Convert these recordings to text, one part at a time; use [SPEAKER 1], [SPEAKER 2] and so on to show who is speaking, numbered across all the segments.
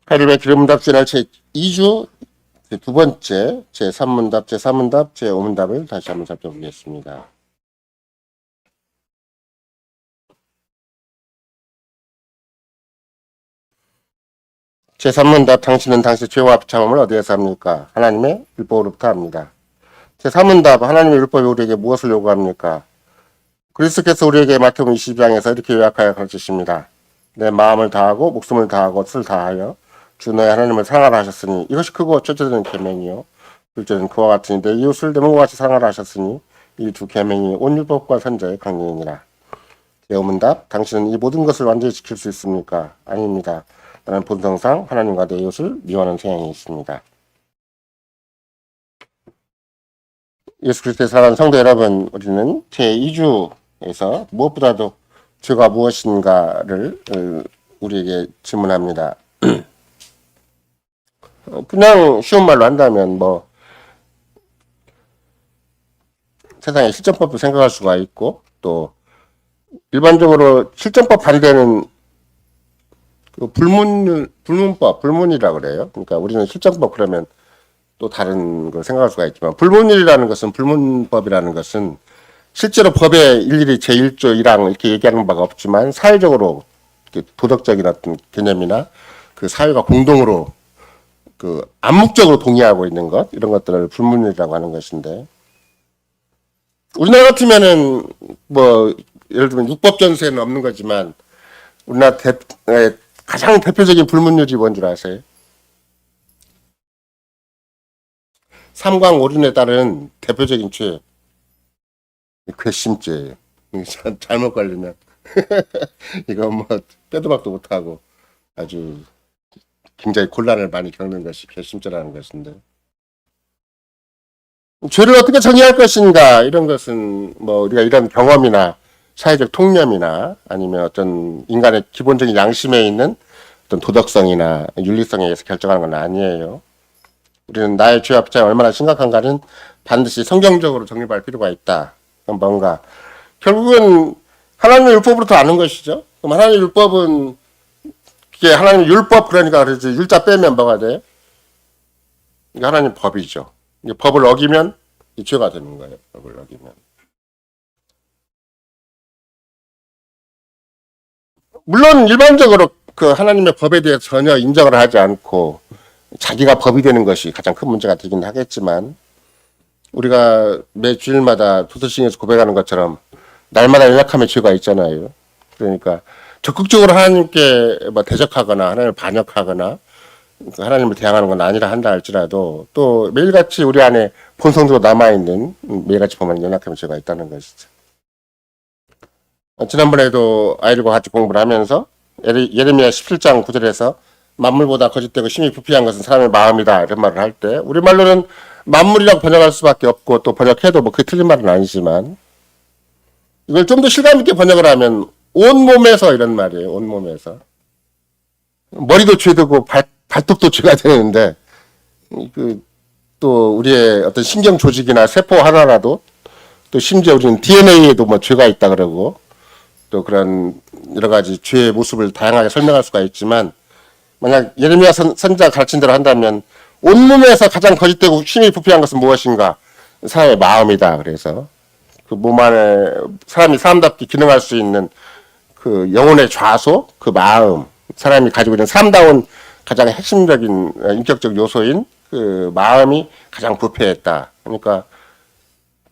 [SPEAKER 1] 하루의 기름문답 주날 제2주 두 번째 제3문답, 제4문답, 제5문답을 다시 한번 살펴보겠습니다. 제3문답, 당신은 당신의 죄와 비참함을 어디에서 합니까? 하나님의 율법으로부터 합니다. 제3문답, 하나님의 율법이 우리에게 무엇을 요구합니까? 그리스도께서 우리에게 마태복음 22장에서 이렇게 요약하여 가르치십니다. 내 마음을 다하고 목숨을 다하고 뜻을 다하여 주 너의 하나님을 사랑하라 하셨으니 이것이 크고 첫째는 계명이요 둘째는 그와 같으니 내 이웃을 내 몸과 같이 사랑하라 하셨으니 이 두 계명이 온 율법과 선자의 강령이니라. 제5문답, 당신은 이 모든 것을 완전히 지킬 수 있습니까? 아닙니다. 나는 본성상 하나님과 내 이웃을 미워하는 성향이 있습니다. 예수 그리스도의 사랑하는 성도 여러분, 우리는 제2주에서 무엇보다도 죄가 무엇인가를 우리에게 질문합니다. 그냥 쉬운 말로 한다면 세상의 실전법도 생각할 수가 있고, 또 일반적으로 실전법 반대는 불문이라고 그래요. 그러니까 우리는 실전법 그러면 또 다른 걸 생각할 수가 있지만, 불문이라는 것은, 불문법이라는 것은 실제로 법에 일일이 제1조 1항 이렇게 얘기하는 바가 없지만 사회적으로 도덕적인 어떤 개념이나 그 사회가 공동으로 암묵적으로 동의하고 있는 것, 이런 것들을 불문이라고 하는 것인데, 우리나라 같으면은 예를 들면 육법전세는 없는 거지만 우리나라 가장 대표적인 불문율이 뭔 줄 아세요? 삼광오륜에 따른 대표적인 죄, 괘씸죄예요. 잘못 걸리면 이거 빼도 박도 못하고 아주 굉장히 곤란을 많이 겪는 것이 괘씸죄라는 것인데, 죄를 어떻게 정의할 것인가, 이런 것은 우리가 이런 경험이나 사회적 통념이나 아니면 어떤 인간의 기본적인 양심에 있는 어떤 도덕성이나 윤리성에 의해서 결정하는 건 아니에요. 우리는 나의 죄와 비참이 얼마나 심각한가는 반드시 성경적으로 정립할 필요가 있다. 그럼 뭔가 결국은 하나님의 율법으로부터 아는 것이죠. 그럼 하나님의 율법은 이게 하나님의 율법, 그러니까 그러지, 율자 빼면 뭐가 돼? 이게 하나님 법이죠. 이게 법을 어기면 이 죄가 되는 거예요. 법을 어기면. 물론 일반적으로 그 하나님의 법에 대해 전혀 인정을 하지 않고 자기가 법이 되는 것이 가장 큰 문제가 되긴 하겠지만, 우리가 매 주일마다 도서신에서 고백하는 것처럼 날마다 연약함의 죄가 있잖아요. 그러니까 적극적으로 하나님께 대적하거나 하나님을 반역하거나 하나님을 대항하는 건 아니라 한다 할지라도 또 매일같이 우리 안에 본성적으로 남아있는 매일같이 보면 연약함의 죄가 있다는 것이죠. 지난번에도 아이들과 같이 공부를 하면서 예레미야 17장 9절에서 만물보다 거짓되고 심히 부패한 것은 사람의 마음이다, 이런 말을 할 때 우리말로는 만물이라고 번역할 수밖에 없고, 또 번역해도 그게 틀린 말은 아니지만 이걸 좀 더 실감있게 번역을 하면 온몸에서, 이런 말이에요. 온몸에서. 머리도 죄되고 발톱도 죄가 되는데, 또 우리의 어떤 신경 조직이나 세포 하나라도, 또 심지어 우리는 DNA에도 죄가 있다 그러고, 또 그런 여러 가지 죄의 모습을 다양하게 설명할 수가 있지만, 만약 예레미야 선지자가 가르친 대로 한다면 온몸에서 가장 거짓되고 심히 부패한 것은 무엇인가? 사람의 마음이다. 그래서 그 몸 안에 사람이 사람답게 기능할 수 있는 그 영혼의 좌소, 그 마음, 사람이 가지고 있는 사람다운 가장 핵심적인 인격적 요소인 그 마음이 가장 부패했다. 그러니까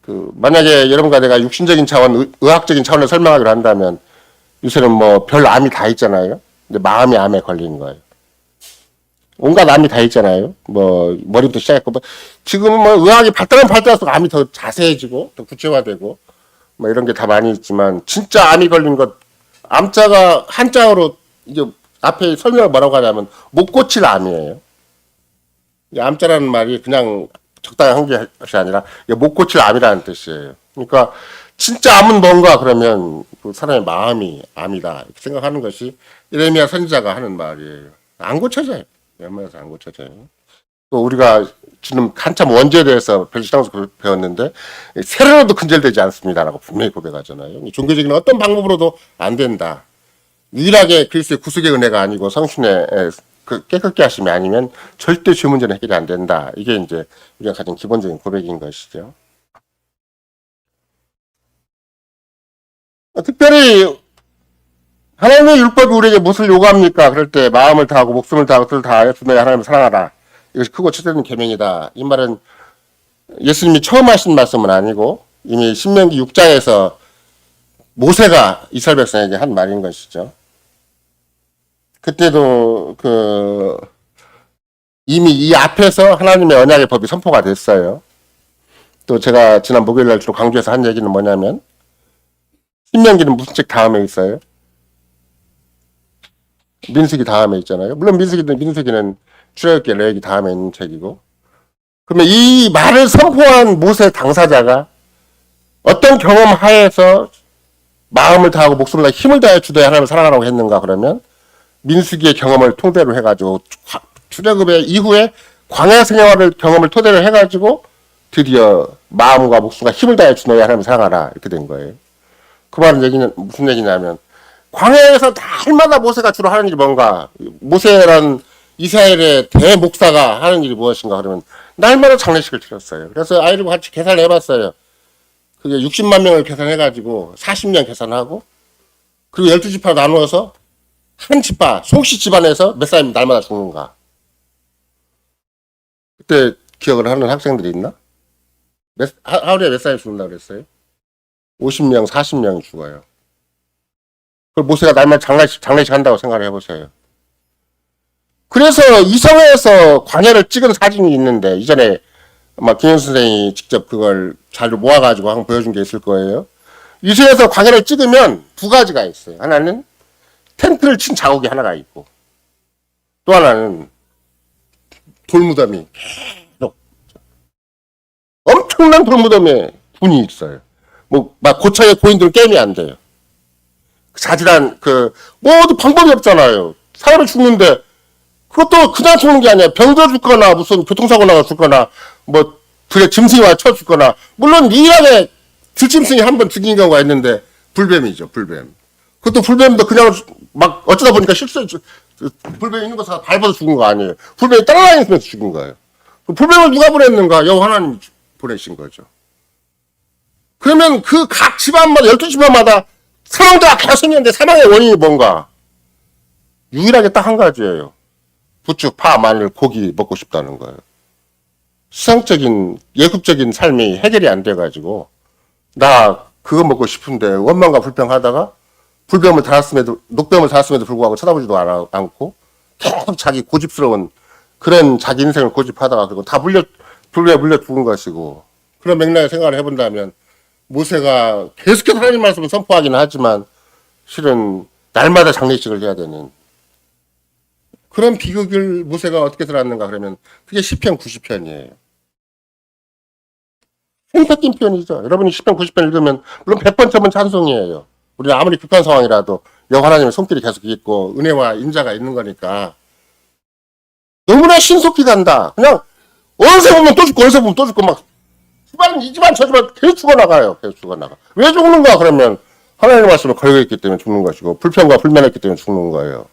[SPEAKER 1] 만약에 여러분과 내가 육신적인 차원, 의학적인 차원을 설명하기로 한다면 요새는 별 암이 다 있잖아요. 근데 마음이 암에 걸리는 거예요. 온갖 암이 다 있잖아요. 머리부터 시작했고, 지금은 의학이 발달하면 발달할수록 암이 더 자세해지고, 더 구체화되고, 이런 게 다 많이 있지만, 진짜 암이 걸린 것, 암자가 한자어로, 이제 앞에 설명을 뭐라고 하냐면, 못 고칠 암이에요. 암자라는 말이 그냥 적당한 것이 아니라, 못 고칠 암이라는 뜻이에요. 그러니까, 진짜 암은 뭔가 그러면, 그 사람의 마음이 암이다, 이렇게 생각하는 것이, 예레미야 선지자가 하는 말이에요. 안 고쳐져요. 웬만해서 안 고쳐져요. 또 우리가 지금 한참 원죄에 대해서 별시당에서 배웠는데, 세례로도 근절되지 않습니다라고 분명히 고백하잖아요. 종교적인 어떤 방법으로도 안 된다. 유일하게 그리스도의 구속의 은혜가 아니고 성신의 깨끗게 하심이 아니면 절대 죄 문제는 해결이 안 된다. 이게 이제 우리가 가진 기본적인 고백인 것이죠. 특별히 하나님의 율법이 우리에게 무엇을 요구합니까? 그럴 때 마음을 다하고 목숨을 다하고 뜻을 다하여 너희 하나님을 사랑하라. 이것이 크고 첫째는 계명이다. 이 말은 예수님이 처음 하신 말씀은 아니고 이미 신명기 6장에서 모세가 이스라엘 백성에게 한 말인 것이죠. 그때도 이미 이 앞에서 하나님의 언약의 법이 선포가 됐어요. 또 제가 지난 목요일 날 주로 강조해서 한 얘기는 뭐냐면 신명기는 무슨 책 다음에 있어요? 민수기 다음에 있잖아요. 물론 민수기는 출애굽기 레위기 다음에 있는 책이고. 그러면 이 말을 선포한 모세 당사자가 어떤 경험 하에서 마음을 다하고 목숨을 다해 힘을 다해 주되 하나님을 사랑하라고 했는가 그러면 민수기의 경험을 토대로 해가지고 출애굽의 이후에 광야 생활을 경험을 토대로 해가지고 드디어 마음과 목숨과 힘을 다해 주 너희 하나님을 사랑하라 이렇게 된 거예요. 그 말은 얘기는 무슨 얘기냐면 광야에서 날마다 모세가 주로 하는 일이 뭔가 모세란 이스라엘의 대목사가 하는 일이 무엇인가 그러면 날마다 장례식을 치렀어요. 그래서 아이들과 같이 계산을 해봤어요. 그게 60만 명을 계산해가지고 40년 계산하고 그리고 12지파 나누어서 한 지파 송씨 집안에서 몇 사람이 날마다 죽는가. 그때 기억을 하는 학생들이 있나? 하루에 몇 사람이 죽는다고 그랬어요? 50명, 40명이 죽어요. 그걸 모세가 날마다 장례식 한다고 생각을 해보세요. 그래서 이성에서 광야를 찍은 사진이 있는데 이전에 아마 김현수 선생이 직접 그걸 자료 모아가지고 한번 보여준 게 있을 거예요. 이성에서 광야를 찍으면 두 가지가 있어요. 하나는 텐트를 친 자국이 하나가 있고 또 하나는 돌무덤이 계속 엄청난 돌무덤에 군이 있어요. 막 고창의 고인들은 게임이 안 돼요. 자질한 모두 방법이 없잖아요. 사람이 죽는데 그것도 그냥 죽는 게 아니야. 병들어 죽거나 무슨 교통사고 나가 죽거나 불에 짐승이 와 쳐 죽거나 물론 미일하게 들짐승이 한 번 죽인 경우가 있는데 불뱀이죠. 불뱀. 그것도 불뱀도 그냥 막 어쩌다 보니까 불뱀이 있는 곳에서 밟아서 죽은 거 아니에요. 불뱀이 따라다니면서 죽은 거예요. 불뱀을 누가 보냈는가? 여호와 하나님이 보내신 거죠. 그러면 그 각 집안마다 12집안마다 사망자가 계속 생겼는데 사망의 원인이 뭔가? 유일하게 딱 한 가지예요. 부추, 파, 마늘, 고기 먹고 싶다는 거예요. 수상적인 예급적인 삶이 해결이 안 돼가지고 나 그거 먹고 싶은데 원망과 불평하다가 녹뱀을 달았음에도 불구하고 쳐다보지도 않고 계속 자기 고집스러운 그런 자기 인생을 고집하다가 그리고 다 불에 물려 죽은 것이고 그런 맥락에 생각을 해본다면 모세가 계속해서 하나님 말씀을 선포하기는 하지만 실은 날마다 장례식을 해야 되는 그런 비극을 모세가 어떻게 들었는가 그러면 그게 시편 90편이에요. 생각인 편이죠. 여러분이 시편 90편 읽으면 물론 100번 쳐본 찬송이에요. 우리는 아무리 급한 상황이라도 여호와 하나님의 손길이 계속 있고 은혜와 인자가 있는 거니까 너무나 신속히 간다. 그냥 어디서 보면 또 죽고 어디서 보면 또 죽고 막 이 집안 저 집안 계속 죽어나가요. 계속 죽어나가. 왜 죽는가 그러면 하나님의 말씀을 걸고있기 때문에 죽는 것이고 불평과 불만했기 때문에 죽는 거예요.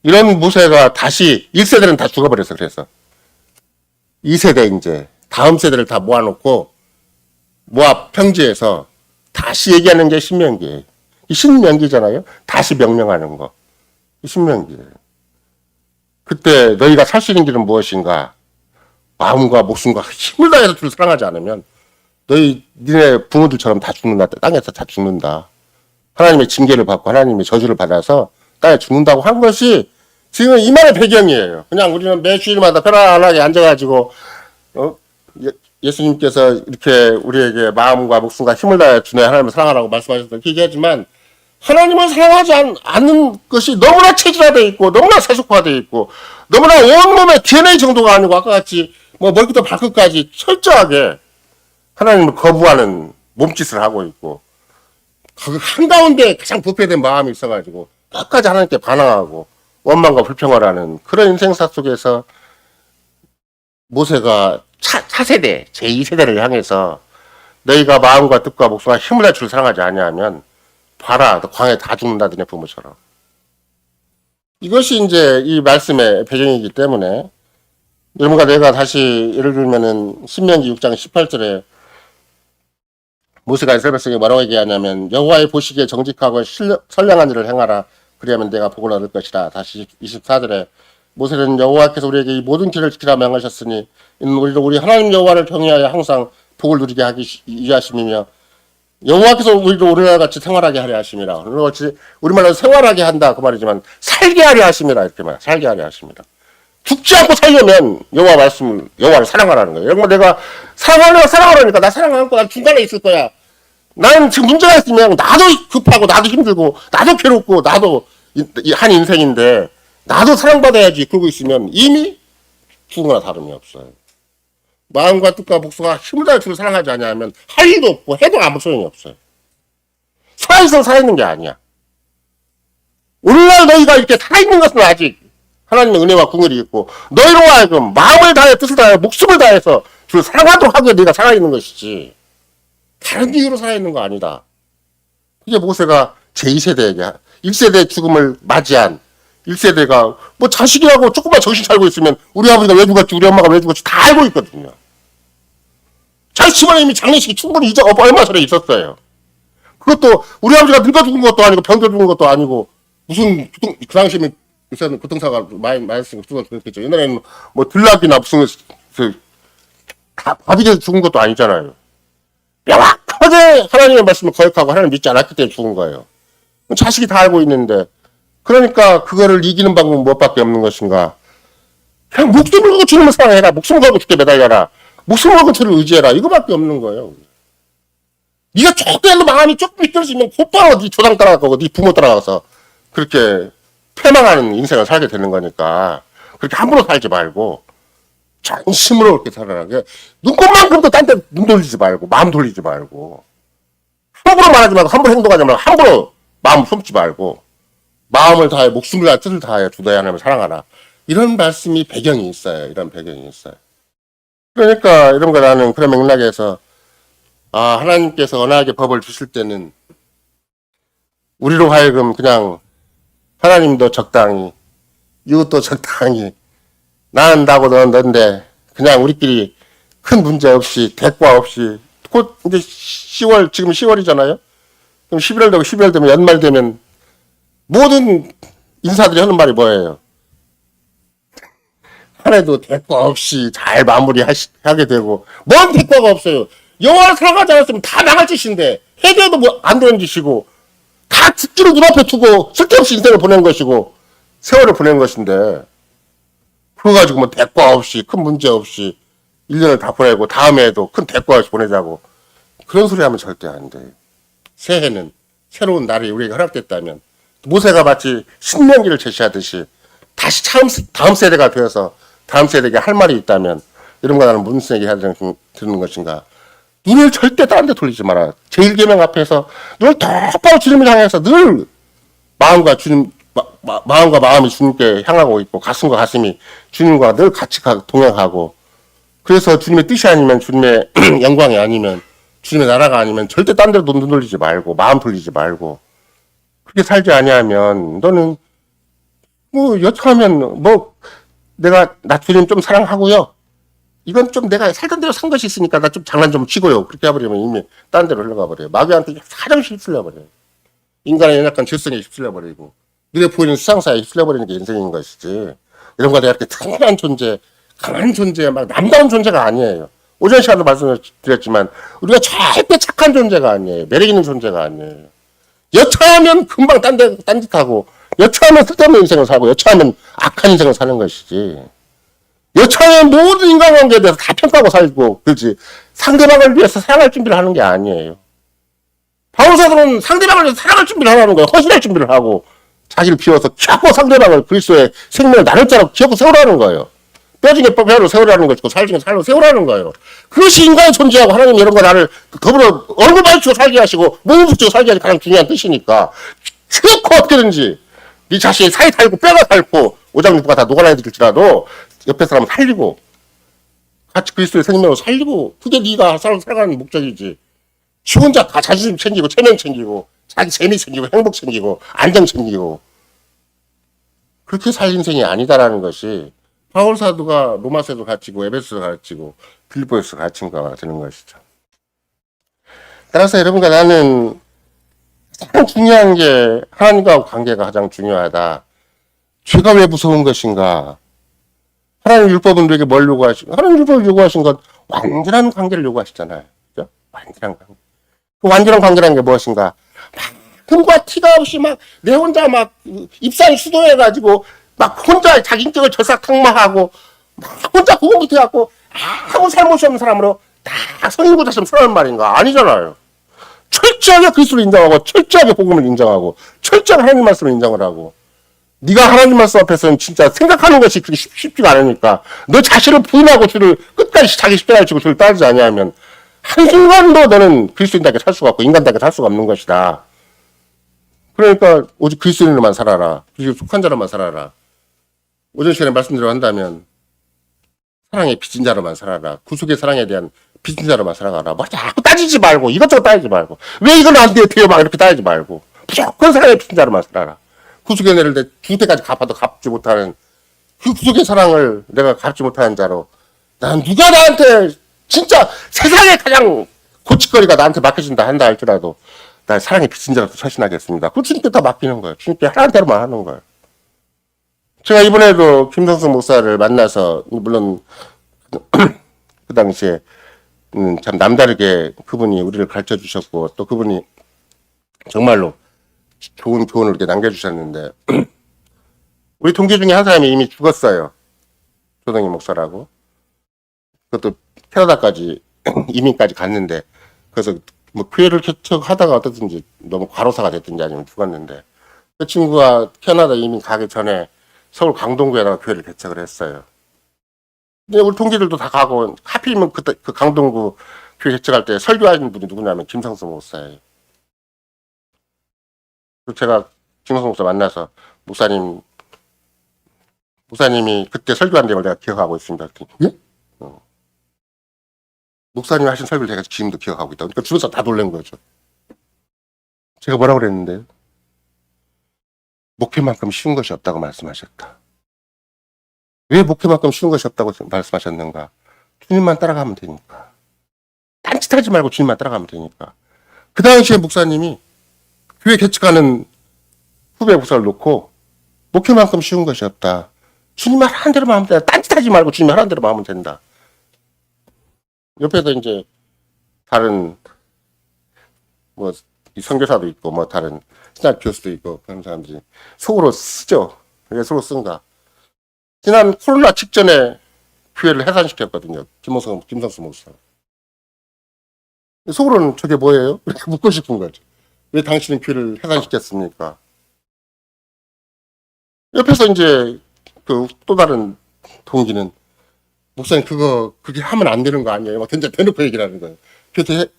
[SPEAKER 1] 이런 모세가 다시 1세대는 다 죽어버렸어. 그래서 2세대 이제 다음 세대를 다 모아놓고 모압 평지에서 다시 얘기하는 게 신명기예요. 이 신명기잖아요. 다시 명령하는 거. 이 신명기예요. 그때 너희가 살 수 있는 길은 무엇인가? 마음과 목숨과 힘을 다해서 주를 사랑하지 않으면 니네 부모들처럼 다 죽는다. 땅에서 다 죽는다. 하나님의 징계를 받고 하나님의 저주를 받아서 땅에 죽는다고 한 것이 지금 이 말의 배경이에요. 그냥 우리는 매 주일마다 편안하게 앉아가지고 예수님께서 이렇게 우리에게 마음과 목숨과 힘을 다해 주네 하나님을 사랑하라고 말씀하셨던 얘기하지만 하나님을 사랑하지 않는 것이 너무나 체질화되어 있고 너무나 세속화되어 있고 너무나 온몸의 DNA 정도가 아니고 아까 같이 머리부터 발끝까지 철저하게 하나님을 거부하는 몸짓을 하고 있고 그 한가운데 가장 부패된 마음이 있어가지고 끝까지 하나님께 반항하고 원망과 불평을 하는 그런 인생사 속에서 모세가 차세대 제2세대를 향해서 너희가 마음과 뜻과 목숨과 힘을 다 주를 사랑하지 아니하면 봐라 너 광야에 다 죽는다 너네 부모처럼 이것이 이제 이 말씀의 배경이기 때문에 여러분과 내가 다시 예를 들면은 신명기 6장 18절에 모세가 이스라엘 백성에게 뭐라고 얘기하냐면 여호와의 보시기에 정직하고 선량한 일을 행하라. 그리하면 내가 복을 얻을 것이라. 다시 24절에 모세는 여호와께서 우리에게 이 모든 길을 지키라 명하셨으니 이는 우리도 우리 하나님 여호와를 경외하여 항상 복을 누리게 하기 위하심이며 여호와께서 우리도 오늘날 같이 생활하게 하려 하심이라. 오늘날 같이 우리말로 생활하게 한다 그 말이지만 살게 하려 하심이라 이렇게 말. 살게 하려 하심이라. 죽지 않고 살려면 여호와를 사랑하라는 거예요. 여러분 내가 사랑하라니까 나 사랑 않고 난 중간에 있을 거야. 나는 지금 문제가 있으면 나도 급하고 나도 힘들고 나도 괴롭고 나도 한 인생인데 나도 사랑받아야지 그러고 있으면 이미 죽은 거나 다름이 없어요. 마음과 뜻과 복수가 힘을 다해 주를 사랑하지 않냐면 할 일도 없고 해도 아무 소용이 없어요. 살아있어 살아있는 게 아니야. 오늘날 너희가 이렇게 살아있는 것은 아직 하나님의 은혜와 궁율이 있고 너희로 하여금 마음을 다해 뜻을 다해 목숨을 다해서 주를 사랑하도록 하기에 네가 살아있는 것이지 다른 이유로 살아있는 거 아니다. 이게 모세가 제2세대에게 1세대의 죽음을 맞이한 1세대가 뭐 자식이라고 조금만 정신 차리고 있으면 우리 아버지가 왜 죽었지 우리 엄마가 왜 죽었지 다 알고 있거든요. 자기 집안에 이미 장례식이 충분히 얼마 전에 있었어요. 그것도 우리 아버지가 늙어 죽은 것도 아니고 병들어 죽은 것도 아니고 무슨 그 당시에 요새는 교통사가 많이 있으니까 그랬겠죠. 옛날에는 뭐 들락이나 무슨 다 밥이 죽은 것도 아니잖아요. 명확하게 하나님의 말씀을 거역하고 하나님 믿지 않았기 때문에 죽은 거예요. 자식이 다 알고 있는데 그러니까 그거를 이기는 방법은 무엇밖에 없는 것인가? 그냥 목숨을 걸고 주님을 사랑해라. 목숨을 걸고 죽게 매달려라. 목숨을 걸고 주를 의지해라. 이거밖에 없는 거예요. 네가 조금이라도 마음이 조금 미끄러지면 곧바로 네 조상 따라가고 네 부모 따라가서 그렇게 패망하는 인생을 살게 되는 거니까 그렇게 함부로 살지 말고 전심으로 그렇게 살아라. 눈꽃만큼도 딴 데 눈 돌리지 말고 마음 돌리지 말고 함부로 말하지 말고 함부로 행동하지 말고 함부로 마음 품지 말고 마음을 다해 목숨을 다해 뜻을 다해 주 너의 하나님을 사랑하라. 이런 말씀이 배경이 있어요. 이런 배경이 있어요. 그러니까 이런 거 나는 그런 맥락에서 하나님께서 언약의 법을 주실 때는 우리로 하여금 그냥 하나님도 적당히 이웃도 적당히 나는 나고 너는 넌데 그냥 우리끼리 큰 문제 없이 대과 없이 곧 이제 10월 지금 10월이잖아요. 그럼 11월 되고 12월 되면 연말 되면 모든 인사들이 하는 말이 뭐예요? 한 해도 대과 없이 잘 마무리하게 되고 뭔 대과가 없어요. 여호와를 사랑하지 않았으면 다 나갈 짓인데 해도 뭐 안 되는 짓이고 다 죽기를 눈앞에 두고 쓸데없이 인생을 보낸 것이고 세월을 보낸 것인데 그거 가지고 뭐 대과 없이 큰 문제 없이 1년을 다 보내고 다음에도 큰 대과 없이 보내자고 그런 소리 하면 절대 안 돼요. 새해는 새로운 날이 우리에게 허락됐다면 모세가 마치 신명기를 제시하듯이 다시 다음 세대가 되어서 다음 세대에게 할 말이 있다면 이런 거 나는 무슨 얘기 해야 되는 것인가. 눈을 절대 다른 데 돌리지 마라. 제1계명 앞에서 눈을 똑바로 주님을 향해서 늘 마음과 마음이 주님께 향하고 있고 가슴과 가슴이 주님과 늘 같이 동행하고 그래서 주님의 뜻이 아니면 주님의 영광이 아니면 주님의 나라가 아니면 절대 딴 데로 눈 돌리지 말고 마음 돌리지 말고 그렇게 살지 아니하면 너는 뭐 여차하면 뭐 내가 나 주님 좀 사랑하고요. 이건 좀 내가 살던 대로 산 것이 있으니까 나 좀 장난 좀 치고요. 그렇게 해버리면 이미 딴 데로 흘러가 버려요. 마귀한테 사정시 휩쓸려 버려요. 인간의 연약한 질성에 휩쓸려 버리고 눈에 보이는 수상사에 휩쓸려 버리는 게 인생인 것이지. 이런 거 내가 이렇게 튼튼한 존재, 강한 존재, 막 남다운 존재가 아니에요. 오전 시간도 말씀을 드렸지만 우리가 절대 착한 존재가 아니에요. 매력 있는 존재가 아니에요. 여차하면 금방 딴짓하고 여차하면 쓸데없는 인생을 살고 여차하면 악한 인생을 사는 것이지. 여차하면 모든 인간관계에 대해서 다 평가하고 살고 그렇지 상대방을 위해서 사랑할 준비를 하는 게 아니에요. 바울사들은 상대방을 위해서 사랑할 준비를 하라는 거예요. 헌신할 준비를 하고 자기를 비워서 키워고 상대방을 그리스도의 생명을 나눌 자로 키워고 세우라는 거예요. 뼈 중에 뼈로 세우라는 것이고 살 중에 살로 세우라는 거예요. 그것이 인간의 존재하고 하나님 이런 거 나를 더불어 얼굴 마주치고 살게 하시고 몸을 붙이고 살게 하시고 가장 중요한 뜻이니까 그렇고 어떻게든지 네 자신이 살이 달고 뼈가 닳고 오장육부가 다 녹아나들지라도 옆에 사람 살리고 같이 그리스도의 생명을 살리고 그게 네가 살아가는 목적이지. 지 혼자 다 자존심 챙기고 체면 챙기고 자기 재미 챙기고 행복 챙기고 안정 챙기고 그렇게 살 인생이 아니다라는 것이 바울 사도가 로마서도 가르치고 에베소도 가르치고 빌립보에서 가르친 거가 되는 것이죠. 따라서 여러분과 나는 가장 중요한 게 하나님과 관계가 가장 중요하다. 죄가 왜 무서운 것인가? 하나님 율법은 우리에게 뭘 요구하신? 하나님 율법을 요구하신 건 완전한 관계를 요구하시잖아요. 그죠? 완전한 관계. 그 완전한 관계라는 게 무엇인가? 흠과 티가 없이 막 내 혼자 막 입상 수도해가지고 막 혼자 자기 인격을 절삭탕마하고 막 혼자 고군분투해갖고 아무 잘못이 없는 사람으로 다 성인고자처럼 살아는 말인가? 아니잖아요. 철저하게 그리스도를 인정하고 철저하게 복음을 인정하고 철저하게 하나님 말씀을 인정을 하고 네가 하나님 말씀 앞에서는 진짜 생각하는 것이 그렇게 쉽지가 않으니까 너 자신을 부인하고 주를 끝까지 자기 십자가를 지고 주를 따르지 아니하면 한순간도 너는 그리스도인답게 살 수가 없고 인간답게 살 수가 없는 것이다. 그러니까 오직 그리스도인으로만 살아라. 그리스도에 속한 자로만 살아라. 오전 시간에 말씀드려 한다면 사랑의 빚진 자로만 살아라. 구속의 사랑에 대한 빚진 자로만 살아가라. 뭐 자꾸 따지지 말고 이것저것 따지지 말고 왜 이건 안 돼요 막 이렇게 따지지 말고 무조건 사랑의 빚진 자로만 살아라. 구속의 은혜를 내 죽을 때까지 갚아도 갚지 못하는 그 구속의 사랑을 내가 갚지 못하는 자로 난 누가 나한테 진짜 세상에 가장 고치거리가 나한테 맡겨진다 한다 할지라도 나 사랑의 빚진 자로 처신하겠습니다. 그 주님께 다 맡기는 거예요. 주님께 하라는 대로만 하는 거예요. 제가 이번에도 김성수 목사를 만나서 물론 그 당시에 참 남다르게 그분이 우리를 가르쳐 주셨고 또 그분이 정말로 좋은 교훈을 이렇게 남겨주셨는데 우리 동기 중에 한 사람이 이미 죽었어요. 조동희 목사라고. 그것도 캐나다까지 이민까지 갔는데 그래서 뭐 교회를 개척하다가 어떻든지 너무 과로사가 됐든지 아니면 죽었는데 그 친구가 캐나다 이민 가기 전에 서울 강동구에다가 교회를 개척을 했어요. 근데 우리 동기들도 다 가고 하필이면 그 강동구 교회 개척할 때 설교하는 분이 누구냐면 김성수 목사예요. 제가 김성수 목사 만나서 목사님이 그때 설교한 내용을 내가 기억하고 있습니다. 예? 목사님이 하신 설교를 제가 지금도 기억하고 있다. 그러니까 주변에서 다 놀란 거죠. 제가 뭐라고 그랬는데 목회만큼 쉬운 것이 없다고 말씀하셨다. 왜 목회만큼 쉬운 것이 없다고 말씀하셨는가? 주님만 따라가면 되니까. 딴짓하지 말고 주님만 따라가면 되니까. 그 당시에 목사님이 교회 개척하는 후배 목사를 놓고 목회만큼 쉬운 것이 없다. 주님 하라는 대로만 하면 된다. 딴짓하지 말고 주님 하라는 대로만 하면 된다. 옆에서 이제 다른 뭐 선교사도 있고 뭐 다른 신학 교수도 있고 그런 사람들이 속으로 쓰죠. 왜 속으로 쓴가? 지난 코로나 직전에 교회를 해산시켰거든요. 김성수 목사. 속으로는 저게 뭐예요? 이렇게 묻고 싶은 거죠. 왜 당신은 교회를 해산시켰습니까? 옆에서 이제 그 또 다른 동기는 목사님 그게 하면 안 되는 거 아니에요? 막 진짜 대놓고 얘기를 하는 거예요.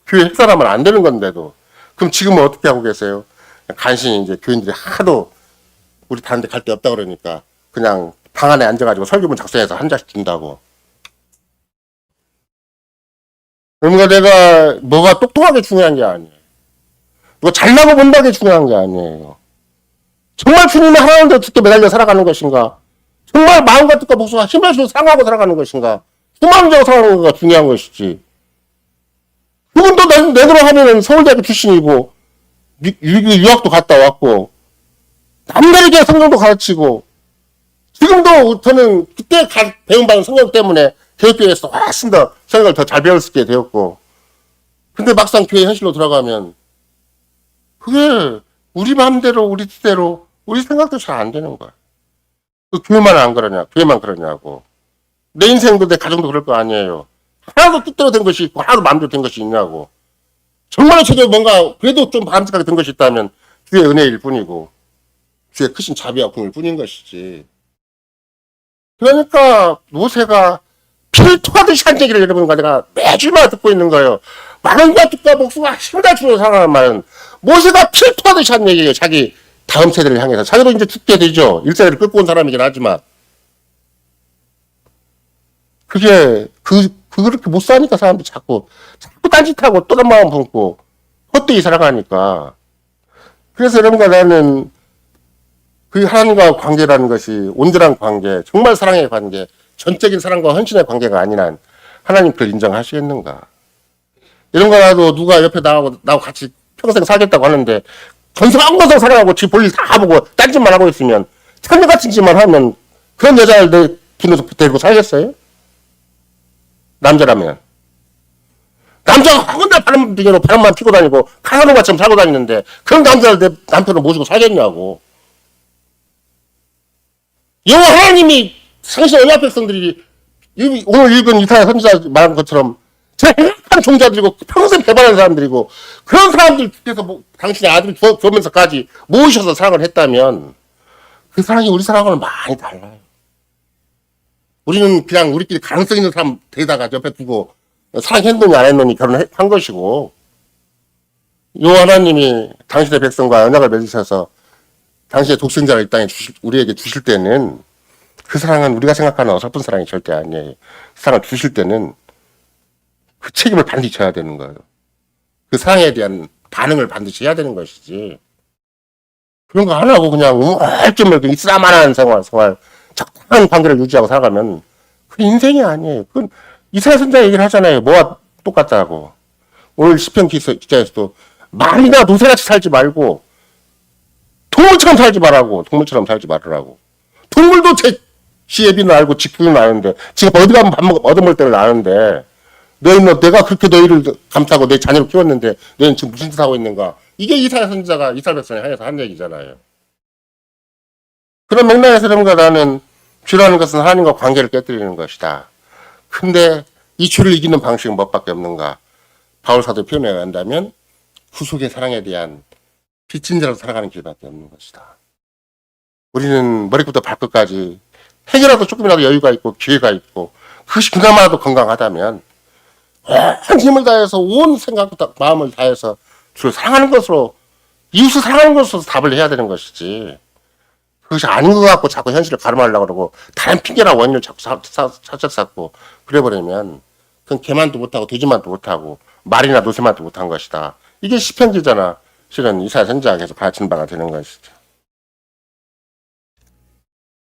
[SPEAKER 1] 교회 해산하면 안 되는 건데도. 그럼 지금은 어떻게 하고 계세요? 간신히 이제 교인들이 하도 우리 다른 데 갈 데 없다 그러니까 그냥 방 안에 앉아가지고 설교문 작성해서 한 장씩 준다고. 그러니까 내가 뭐가 똑똑하게 중요한 게 아니에요. 뭐 잘나고 본다는 게 중요한 게 아니에요. 정말 주님이 하나님 대로 듣게 매달려 살아가는 것인가? 정말 마음과 뜻과 목숨과 힘을 주고 사랑하고 살아가는 것인가? 소망적으로 살아가는 것가 중요한 것이지. 그분도 내대로 하면은 서울대학교 출신이고 유학도 갔다 왔고 남다르게 성경도 가르치고 지금도 저는 그때 배움받은 성경 때문에 교육교회에서 훨씬 더 성경을 더 잘 배울 수 있게 되었고 근데 막상 교회 현실로 들어가면 그게 우리 마음대로 우리 뜻대로 우리 생각도 잘 안 되는 거야. 그 교회만 안 그러냐? 교회만 그러냐고. 내 인생도 내 가정도 그럴 거 아니에요. 하나도 뜻대로 된 것이 있고 하나도 마음대로 된 것이 있냐고. 정말 저도 뭔가 그래도 좀 바람직하게 된 것이 있다면 주의 은혜일 뿐이고 주의 크신 자비와 공일 뿐인 것이지. 그러니까 모세가 필토하듯이 한 얘기를 여러분과 내가 매주마다 듣고 있는 거예요. 마음과 뜻과 목숨과 힘을 다 주로 살아가는 말은 모세가 필토하듯이 한 얘기예요. 자기 다음 세대를 향해서. 자기도 이제 죽게 되죠. 1세대를 끌고 온 사람이긴 하지만. 그게 그렇게 못 사니까 사람들이 자꾸 딴짓하고 또 다른 마음 품고 헛되이 살아가니까. 그래서 여러분과 나는 그 하나님과 관계라는 것이 온전한 관계, 정말 사랑의 관계, 전적인 사랑과 헌신의 관계가 아닌 한 하나님 그걸 인정하시겠는가? 이런 거라도 누가 옆에 나하고 같이 평생 살겠다고 하는데 건성건성 사랑하고 지 볼일 다 보고 딴짓만 하고 있으면 천녀 같은 짓만 하면 그런 여자를 내 분에서 데리고 살겠어요? 남자라면. 남자가 혼자 바람만 피고 다니고 카사노바처럼 살고 다니는데 그런 남자를 내 남편을 모시고 살겠냐고. 여호와 하나님이 당신 언약 백성들이 오늘 읽은 이사야 선지자 말한 것처럼 제가 행복한 종자들이고 평생 배반한 사람들이고 그런 사람들께서 당신의 아들을 주면서까지 모으셔서 사랑을 했다면 그 사랑이 우리 사랑과는 많이 달라요. 우리는 그냥 우리끼리 가능성 있는 사람 데다가 옆에 두고 사랑했느니 안 했느니 결혼한 것이고 여호와 하나님이 당신의 백성과 언약을 맺으셔서 당신의 독생자를 이 땅에 우리에게 주실 때는 그 사랑은 우리가 생각하는 어설픈 사랑이 절대 아니에요. 그 사랑을 주실 때는 그 책임을 반드시 져야 되는 거예요. 그 사랑에 대한 반응을 반드시 해야 되는 것이지. 그런 거 안 하고 그냥 우물쭈물 있사만한 생활, 적당한 관계를 유지하고 살아가면 그 인생이 아니에요. 그건 이사야 선지자 얘기를 하잖아요. 뭐와 똑같다고. 오늘 시편 기자에서도 말이나 노새같이 살지 말고 동물처럼 살지 말라고. 동물처럼 살지 말으라고. 동물도 제 지혜비는 알고 직분은 아는데 지가 어디 가면 밥 얻어먹을 때를 아는데 내가 그렇게 너희를 감싸고 내 자녀를 키웠는데 너희는 지금 무슨 짓 하고 있는가. 이게 이사야 선지자가 이스라엘 백성에 하여서 한 얘기잖아요. 그런 맥락에서 그런가 나는 죄라는 것은 하나님과 관계를 깨뜨리는 것이다. 근데 이 죄를 이기는 방식은 무엇밖에 없는가. 바울 사도 표현해 간다면 구속의 사랑에 대한 빚진 자로 살아가는 길밖에 없는 것이다. 우리는 머리부터 발끝까지 핵이라도 조금이라도 여유가 있고 기회가 있고 그것이 그나마라도 건강하다면 온 힘을 다해서 온 생각과 마음을 다해서 주를 사랑하는 것으로 이웃을 사랑하는 것으로 답을 해야 되는 것이지 그것이 아닌 것 같고 자꾸 현실을 가름하려고 그러고 다른 핑계나 원인을 자꾸 살짝 쌓고 그래버리면 그건 개만도 못하고 돼지만도 못하고 말이나 노새만도 못한 것이다. 이게 시편 기자나 실은 이사야 선지자가 계속 가르치는 바가 되는 것이죠.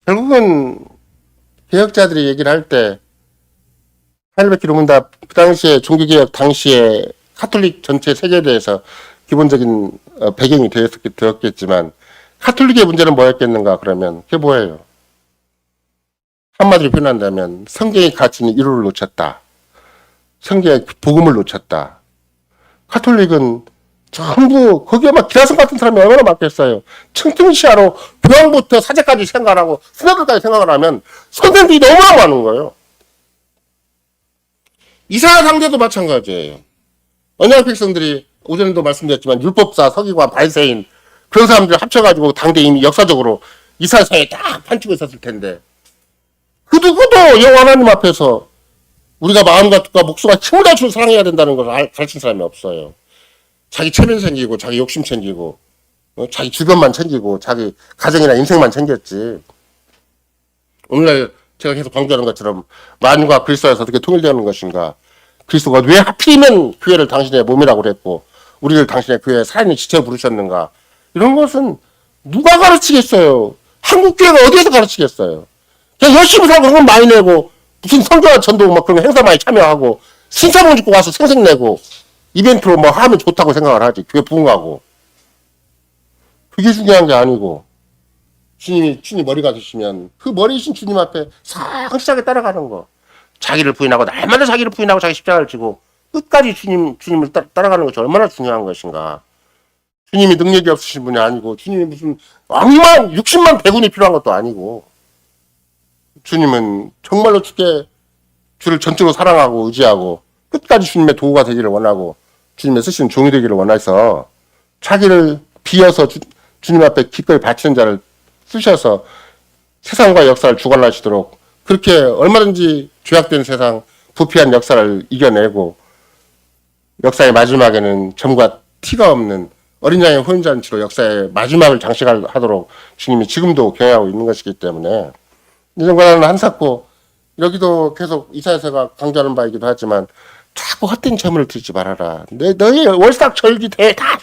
[SPEAKER 1] 결국은 개혁자들이 얘기를 할 때 800km 그 당시에 종교개혁 당시에 카톨릭 전체 세계에 대해서 기본적인 배경이 되었겠지만 카톨릭의 문제는 뭐였겠는가 그러면 그게 뭐예요? 한마디로 표현한다면 성경이 가르치는 이론을 놓쳤다. 성경의 복음을 놓쳤다. 카톨릭은 전부 거기에 막 기라성 같은 사람이 얼마나 많겠어요. 층층시하로 교황부터 사제까지 생각하고 스나들까지 생각을 하면 선생들이 너무나 많은 거예요. 이사야 상대도 마찬가지예요. 언약 백성들이 오전에도 말씀드렸지만 율법사, 서기관, 바리새인 그런 사람들 합쳐가지고 당대 이미 역사적으로 이사야서에 딱 판치고 있었을 텐데 그 누구도 여호와 하나님 앞에서 우리가 마음과 뜻과 목숨과 힘을 다주고 사랑해야 된다는 것을 가르친 사람이 없어요. 자기 체면 챙기고 자기 욕심 챙기고 자기 주변만 챙기고 자기 가정이나 인생만 챙겼지. 오늘날 제가 계속 강조하는 것처럼 만유가 그리스도에서 어떻게 통일되는 것인가. 그리스도가 왜 하필이면 교회를 당신의 몸이라고 그랬고 우리를 당신의 교회에 살아있는 지체로 부르셨는가. 이런 것은 누가 가르치겠어요. 한국교회가 어디에서 가르치겠어요. 그냥 열심히 살고 헌금 많이 내고 무슨 성교와 전도 막 그런 행사 많이 참여하고 신사봉 짓고 와서 생색내고 이벤트로 뭐 하면 좋다고 생각을 하지. 교회 부흥하고. 그게 중요한 게 아니고 주님 머리가 되시면 그 머리이신 주님 앞에 상시하게 따라가는 거. 자기를 부인하고 날마다 자기를 부인하고 자기 십자가를 지고 끝까지 주님을 따라가는 것이 얼마나 중요한 것인가. 주님이 능력이 없으신 분이 아니고 주님이 무슨 왕만 60만 대군이 필요한 것도 아니고 주님은 정말로 주를 전적으로 사랑하고 의지하고 끝까지 주님의 도구가 되기를 원하고 주님의 쓰시는 종이 되기를 원해서 자기를 비어서 주님 앞에 기꺼이 바치는 자를 쓰셔서 세상과 역사를 주관하시도록 그렇게 얼마든지 죄악된 세상 부패한 역사를 이겨내고 역사의 마지막에는 점과 티가 없는 어린 양의 혼인잔치로 역사의 마지막을 장식하도록 주님이 지금도 경영하고 있는 것이기 때문에 이전과는 한사코 여기도 계속 이사야서가 강조하는 바이기도 하지만 자꾸 헛된 재물을 들지 말아라. 너희 월삭 절기 대회 다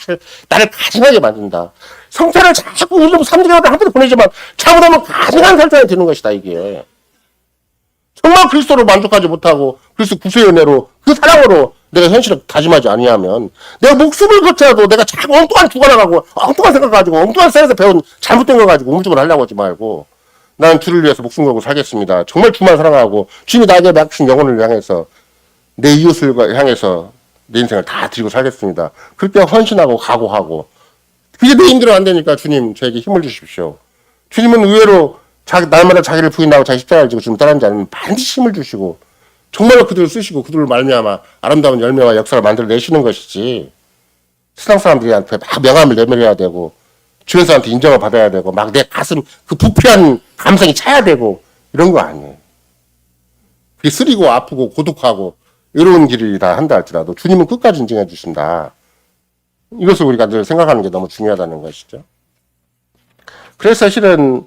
[SPEAKER 1] 나를 가증하게 만든다. 성찬을 자꾸 요즘 3개월에 한 번 보내지만 잘못하면 가증한 설정이 되는 것이다 이게. 정말 그리스도로 만족하지 못하고 그리스도 구세의 은혜로 그 사랑으로 내가 현실을 다짐하지 아니하면 내가 목숨을 걸쳐도 내가 자꾸 엉뚱한 죽어나가고 엉뚱한 생각 가지고 엉뚱한 생각에서 배운 잘못된 거 가지고 우물쭈물 하려고 하지 말고 나는 주를 위해서 목숨 걸고 살겠습니다. 정말 주만 사랑하고 주님이 나에게 맡기신 영혼을 향해서 내 이웃을 향해서 내 인생을 다 드리고 살겠습니다. 그렇게 헌신하고 각오하고 그게 내 힘대로 안 되니까 주님 저에게 힘을 주십시오. 주님은 의외로 날마다 자기를 부인하고 자기 십자가를 지고 주님 따르는 자는 반드시 힘을 주시고 정말로 그들을 쓰시고 그들을 말미암아 아름다운 열매와 역사를 만들어내시는 것이지 세상 사람들한테 막 명함을 내밀어야 되고 주변 사람한테 인정을 받아야 되고 막 내 가슴 그 부패한 감성이 차야 되고 이런 거 아니에요. 그게 쓰리고 아프고 고독하고 이런 길이다 한다 할지라도 주님은 끝까지 인정해 주신다. 이것을 우리가 늘 생각하는 게 너무 중요하다는 것이죠. 그래서 실은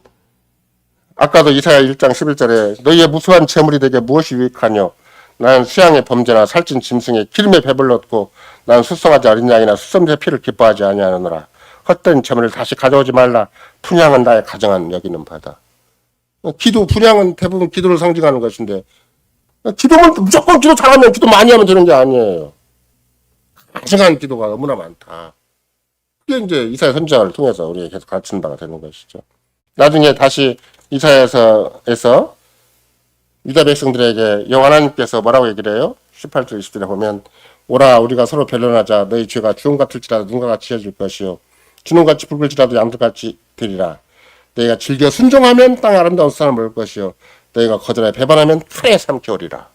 [SPEAKER 1] 아까도 이사야 1장 11절에 너희의 무수한 재물이 되게 무엇이 유익하뇨? 난 수양의 범죄나 살찐 짐승의 기름에 배불렀고 난 수송하지 어린 양이나 수염새 피를 기뻐하지 아니하느니라. 헛된 재물을 다시 가져오지 말라. 분향은 나의 가정한 여기는 바다. 기도, 분향은 대부분 기도를 상징하는 것인데 기도는 무조건 기도 잘하면 기도 많이 하면 되는 게 아니에요. 가정한 기도가 너무나 많다. 그게 이제 이사야 선지자를 통해서 우리에게 계속 가르치는 바가 되는 것이죠. 나중에 다시 이사야에서 유다 백성들에게 여호와 하나님께서 뭐라고 얘기를 해요? 18절 20절에 보면 오라 우리가 서로 변론하자 너희 죄가 주홍 같을지라도 눈과 같이 해줄 것이요 주홍같이 붉을지라도 양털같이 되리라. 너희가 즐겨 순종하면 땅에 아름다운 산을 먹을 것이요 너희가 거절하여 배반하면 칼에 삼켜오리라.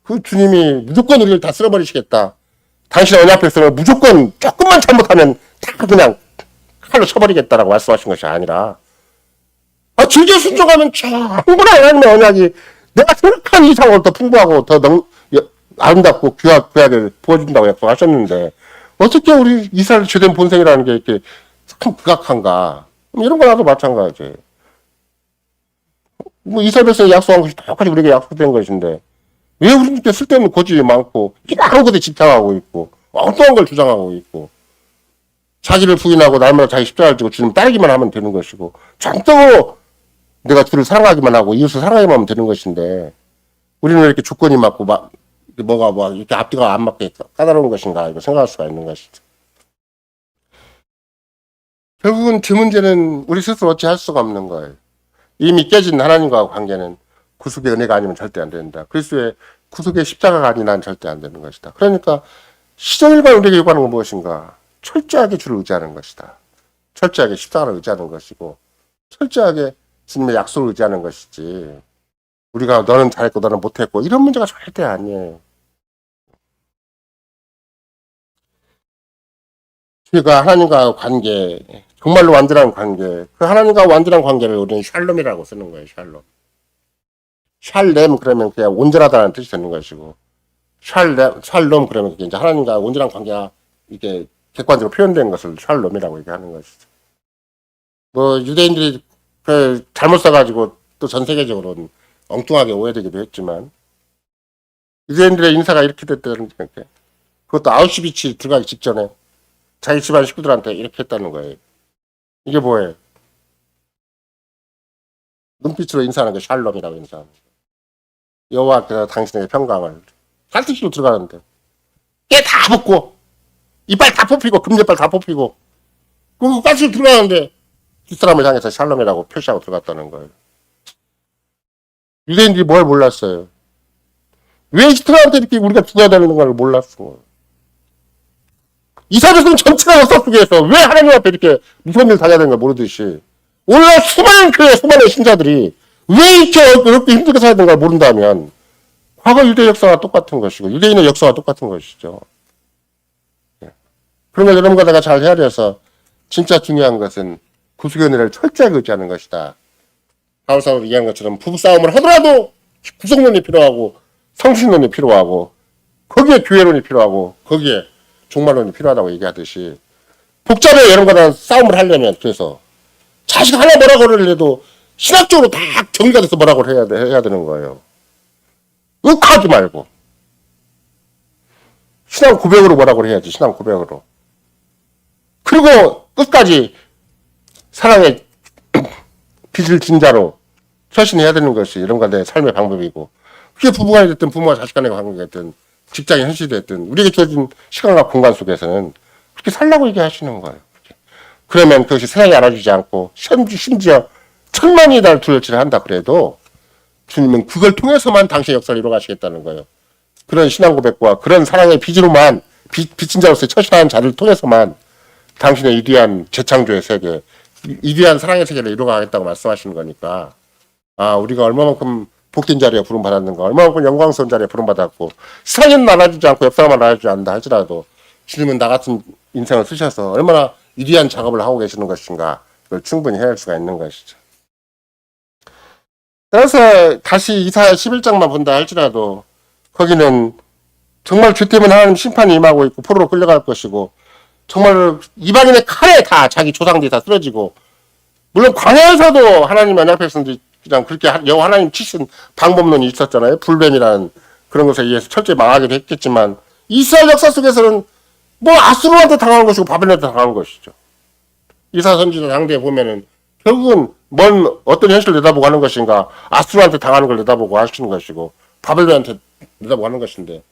[SPEAKER 1] 그 주님이 무조건 우리를 다 쓸어버리시겠다. 당신의 언약 백성을 무조건 조금만 잘못하면 다 그냥 칼로 쳐버리겠다라고 말씀하신 것이 아니라 즐겨 순종하면 충분한 하나님의 언약이 내가 생각한 이상으로 더 풍부하고 더 아름답고 귀하게 부어준다고 약속하셨는데 어떻게 우리 이스라엘 죄된 본성이라는 게 이렇게 참 극악한가. 이런 거 나도 마찬가지예요. 이스라엘 백성이 약속한 것이 똑같이 우리에게 약속된 것인데 왜 우리한테 쓸데없는 고집이 많고 이상한 것에 집착하고 있고 엉뚱한 걸 주장하고 있고 자기를 부인하고 날마다 자기 십자가를 지고 주님 따르기만 하면 되는 것이고 전적으로 내가 주를 사랑하기만 하고 이웃을 사랑하기만 하면 되는 것인데 우리는 왜 이렇게 조건이 맞고 뭐가 이렇게 앞뒤가 안 맞게 까다로운 것인가 이거 생각할 수가 있는 것이죠. 결국은 그 문제는 우리 스스로 어찌 할 수가 없는 거예요. 이미 깨진 하나님과 관계는 구속의 은혜가 아니면 절대 안 된다. 그리스도의 구속의 십자가가 아니면 절대 안 되는 것이다. 그러니까 시종일관 우리에게 요구하는 건 무엇인가? 철저하게 주를 의지하는 것이다. 철저하게 십자가를 의지하는 것이고 철저하게 주님의 약속을 의지하는 것이지 우리가 너는 잘했고 너는 못했고 이런 문제가 절대 아니에요. 우리가 하나님과 관계 정말로 완전한 관계 그 하나님과 완전한 관계를 우리는 샬롬이라고 쓰는 거예요. 샬롬. 샬렘 그러면 그냥 온전하다는 뜻이 되는 것이고 샬롬 그러면 그게 이제 하나님과 온전한 관계가 이게 객관적으로 표현된 것을 샬롬이라고 얘기하는 것이죠. 유대인들이 잘못 써가지고 또 전 세계적으로는 엉뚱하게 오해되기도 했지만 유대인들의 인사가 이렇게 됐다는 게 그것도 아우슈비츠 들어가기 직전에 자기 집안 식구들한테 이렇게 했다는 거예요. 이게 뭐예요? 눈빛으로 인사하는 게 샬롬이라고 인사하는 거예요. 여호와께서 당신에게 평강을 칼퇴시로 들어가는데 깨 다 벗고 이빨 다 뽑히고 금제빨 다 뽑히고 그 가스로 들어가는데 뒷사람을 향해서 샬롬이라고 표시하고 들어갔다는 거예요. 유대인들이 뭘 몰랐어요. 왜 히틀러한테 이렇게 우리가 죽어야 되는 걸 몰랐어. 이스라엘은 전체가 역사 속에서 왜 하나님 앞에 이렇게 무서운 일을 당해야 되는 걸 모르듯이 오늘날 수많은 교회 수많은 신자들이 왜 이렇게 어렵게 힘들게 살아야 되는 걸 모른다면 과거 유대 역사와 똑같은 것이고 유대인의 역사와 똑같은 것이죠. 그러면 여러분과 내가 잘 헤아려서 진짜 중요한 것은 구속의 은혜를 철저하게 의지하는 것이다. 바울사도 얘기한 것처럼 부부싸움을 하더라도 구속론이 필요하고 성신론이 필요하고 거기에 교회론이 필요하고 거기에 종말론이 필요하다고 얘기하듯이 복잡해 여러분과 싸움을 하려면 그래서 자식 하나 뭐라고 그러려도 신학적으로 다 정리가 돼서 뭐라고 해야 되는 거예요. 욱하지 말고 신앙 고백으로 뭐라고 해야지, 신앙 고백으로. 그리고 끝까지 사랑의 빚을 진 자로 처신해야 되는 것이 이런 거 내 삶의 방법이고, 그게 부부간이 됐든 부모와 자식 간의 관계가 됐든 직장의 현실이 됐든 우리에게 주어진 시간과 공간 속에서는 그렇게 살라고 얘기하시는 거예요. 그러면 그것이 세상이 알아주지 않고 심지어 천만이 날 두려치를 한다 그래도 주님은 그걸 통해서만 당신의 역사를 이루어가시겠다는 거예요. 그런 신앙 고백과 그런 사랑의 빚으로만 빚진 자로서의 처신하는 자를 통해서만 당신의 위대한 재창조의 세계, 위대한 사랑의 세계를 이루어가겠다고 말씀하시는 거니까, 아, 우리가 얼마만큼 복된 자리에 부름받았는가, 얼마만큼 영광스러운 자리에 부름받았고, 세상에는 나눠주지 않고 옆 사람만 나눠주지 않는다 할지라도 주님은 나 같은 인생을 쓰셔서 얼마나 위대한 작업을 하고 계시는 것인가, 그걸 충분히 해야 할 수가 있는 것이죠. 그래서 다시 이사야 11장만 본다 할지라도 거기는 정말 죄 때문에 하나님 심판이 임하고 있고 포로로 끌려갈 것이고, 정말 이방인의 칼에 다 자기 조상들이 다 쓰러지고, 물론 광야에서도 하나님 언약백성들이 그냥 그렇게 여호와 하나님 치신 방법론이 있었잖아요. 불뱀이라는 그런 것에 의해서 철저히 망하기도 했겠지만, 이스라엘 역사 속에서는 뭐 아수르한테 당한 것이고 바벨론한테 당한 것이죠. 이사 선지자 당대에 보면은 결국은 뭔 어떤 현실을 내다보고 하는 것인가, 아수르한테 당하는 걸 내다보고 하시는 것이고 바벨론한테 내다보고 하는 것인데,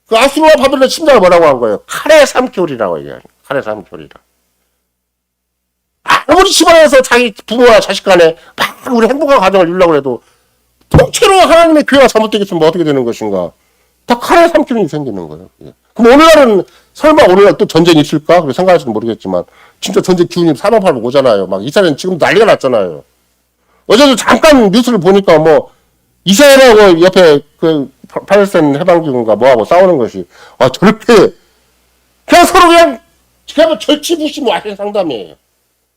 [SPEAKER 1] 그 아수르와 바벨론의 침략을 뭐라고 한 거예요? 칼의 삼켜울이라고 얘기해요. 칼의 삼켜울이라. 아무리 집안에서 자기 부모와 자식 간에 막 우리 행복한 가정을 이루려고 해도 통째로 하나님의 교회가 잘못되겠으면 뭐 어떻게 되는 것인가? 다 칼의 삼켜울이 생기는 거예요. 그럼 오늘날은 설마 오늘날 또 전쟁이 있을까? 그렇게 생각할지는 모르겠지만 진짜 전쟁 기운이 사방팔방 오잖아요. 막 이스라엘은 지금 난리가 났잖아요. 어제도 잠깐 뉴스를 보니까 뭐 이스라엘하고 옆에 그 팔레스타인 해방기구가 뭐하고 싸우는 것이, 아, 저렇게 그냥 서로 그냥 절치부시 뭐 하는 상담이에요.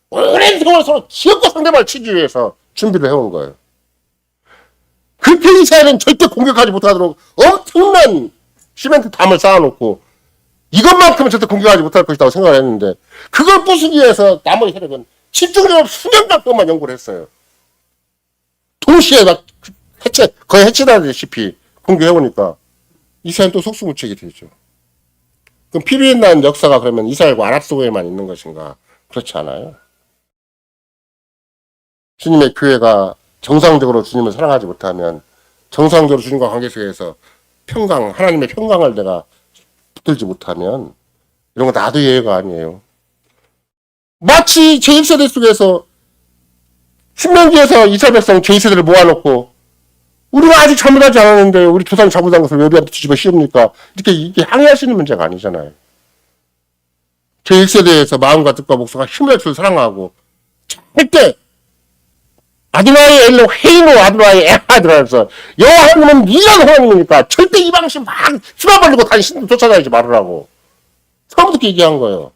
[SPEAKER 1] 오랜 세월 서로 지역과 상대방을 치기 위해서 준비를 해온 거예요. 그렇게 이스라엘은 절대 공격하지 못하도록 엄청난 시멘트 담을 쌓아놓고 이것만큼은 절대 공격하지 못할 것이라고 생각을 했는데, 그걸 부수기 위해서 나머지 세력은 집중적으로 수년간 동안 연구를 했어요. 동시에 막 거의 해치다시피 공격해보니까 이스라엘은 또 속수무책이 되죠. 그럼 필요했는 역사가 그러면 이스라엘과 아랍 속에만 있는 것인가? 그렇지 않아요. 주님의 교회가 정상적으로 주님을 사랑하지 못하면, 정상적으로 주님과 관계 속에서 하나님의 평강을 내가 붙들지 못하면 이런 거 나도 예외가 아니에요. 마치 제1세대 속에서 신명기에서 이스라엘 백성 제1세대를 모아놓고 우리가 아직 잘못하지 않았는데 우리 조상이 잘못한 것을 외비한테 뒤집어 씌웁니까? 이게 항의할 수 있는 문제가 아니잖아요. 제1세대에서 마음과 뜻과 목소리가 힘을 줄 사랑하고 절대 아드나이 엘로 헤이노 아드나이 에하드라서 여호와 하나님은 유일한 하나님이니까 절대 이방신 막 휘마 벌리고 다니 신도 쫓아다니지 말으라고 처음부터 얘기한 거예요.